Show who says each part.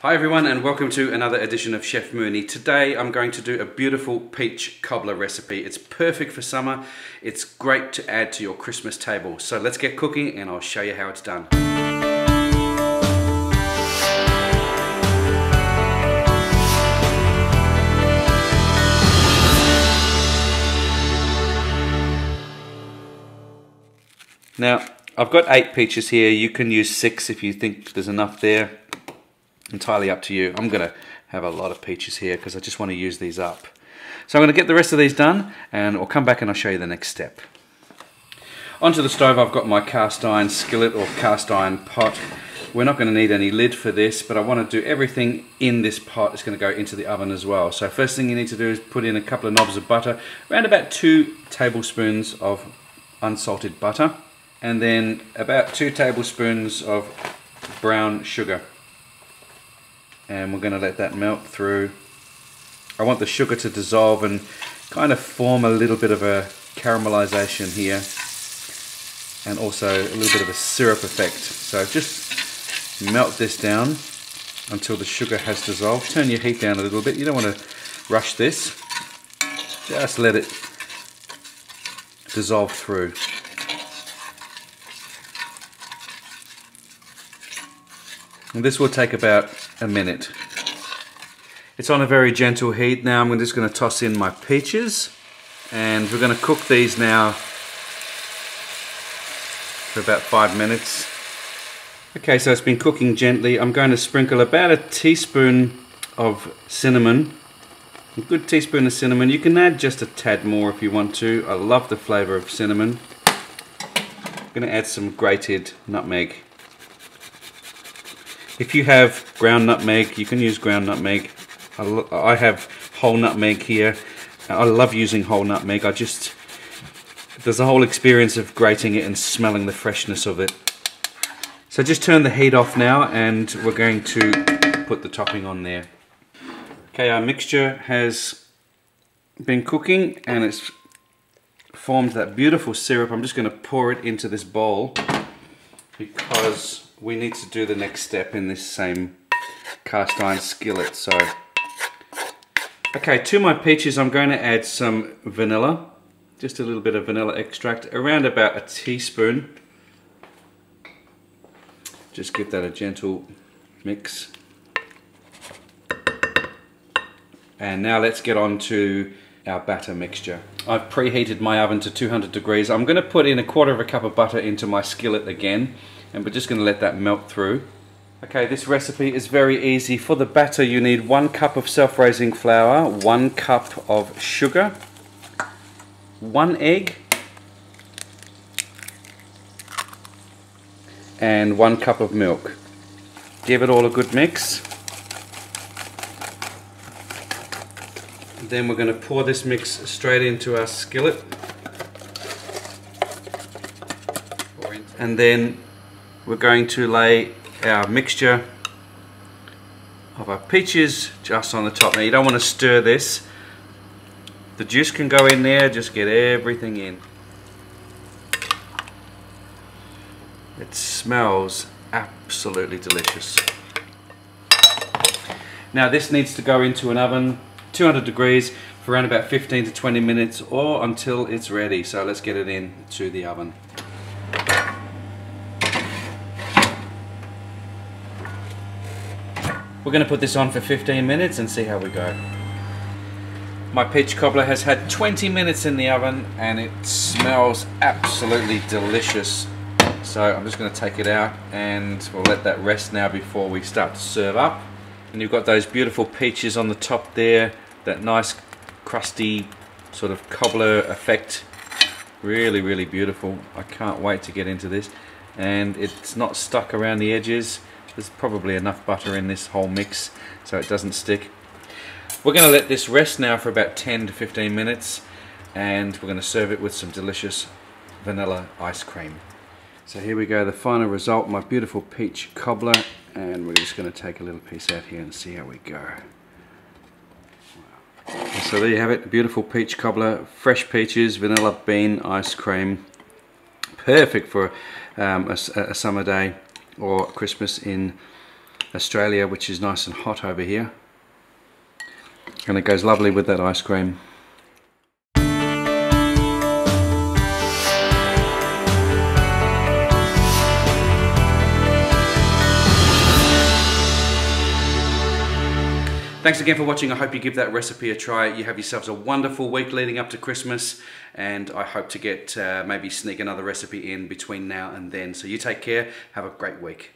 Speaker 1: Hi everyone and welcome to another edition of Chef Mooney. Today I'm going to do a beautiful peach cobbler recipe. It's perfect for summer. It's great to add to your Christmas table. So let's get cooking and I'll show you how it's done. Now I've got 8 peaches here. You can use 6 if you think there's enough there. Entirely up to you. I'm going to have a lot of peaches here because I just want to use these up. So I'm going to get the rest of these done and I'll come back and I'll show you the next step. Onto the stove I've got my cast iron skillet or cast iron pot. We're not going to need any lid for this, but I want to do everything in this pot. It's going to go into the oven as well. So first thing you need to do is put in a couple of knobs of butter, around about 2 tablespoons of unsalted butter, and then about 2 tablespoons of brown sugar. And we're going to let that melt through. I want the sugar to dissolve and kind of form a little bit of a caramelization here, and also a little bit of a syrup effect. So just melt this down until the sugar has dissolved. Turn your heat down a little bit. You don't want to rush this. Just let it dissolve through. And this will take about a minute. It's on a very gentle heat. Now I'm just going to toss in my peaches and we're going to cook these now for about 5 minutes. Okay, so it's been cooking gently. I'm going to sprinkle about a teaspoon of cinnamon. A good teaspoon of cinnamon. You can add just a tad more if you want to. I love the flavour of cinnamon. I'm going to add some grated nutmeg. If you have ground nutmeg, you can use ground nutmeg. I have whole nutmeg here. I love using whole nutmeg. There's a whole experience of grating it and smelling the freshness of it. So just turn the heat off now and we're going to put the topping on there. Okay, our mixture has been cooking and it's formed that beautiful syrup. I'm just going to pour it into this bowl because we need to do the next step in this same cast iron skillet. So, okay, to my peaches I'm going to add some vanilla, just a little bit of vanilla extract, around about a teaspoon. Just give that a gentle mix. And now let's get on to our batter mixture. I've preheated my oven to 200 degrees. I'm going to put in 1/4 cup of butter into my skillet again, and we're just going to let that melt through. Okay, this recipe is very easy. For the batter you need 1 cup of self-raising flour, 1 cup of sugar, 1 egg, and 1 cup of milk. Give it all a good mix. Then we're going to pour this mix straight into our skillet. And then we're going to lay our mixture of our peaches just on the top. Now you don't want to stir this. The juice can go in there, just get everything in. It smells absolutely delicious. Now this needs to go into an oven, 200 degrees, for around about 15 to 20 minutes or until it's ready. So let's get it into the oven. We're going to put this on for 15 minutes and see how we go. My peach cobbler has had 20 minutes in the oven and it smells absolutely delicious. So I'm just going to take it out and we'll let that rest now before we start to serve up. And you've got those beautiful peaches on the top there, that nice crusty sort of cobbler effect. Really, really beautiful. I can't wait to get into this. And it's not stuck around the edges. There's probably enough butter in this whole mix so it doesn't stick. We're going to let this rest now for about 10 to 15 minutes and we're going to serve it with some delicious vanilla ice cream. So here we go, the final result, my beautiful peach cobbler, and we're just going to take a little piece out here and see how we go. Wow. So there you have it, beautiful peach cobbler, fresh peaches, vanilla bean ice cream, perfect for a summer day or Christmas in Australia, which is nice and hot over here. And it goes lovely with that ice cream. Thanks again for watching. I hope you give that recipe a try. You have yourselves a wonderful week leading up to Christmas, and I hope to get maybe sneak another recipe in between now and then. So you take care. Have a great week.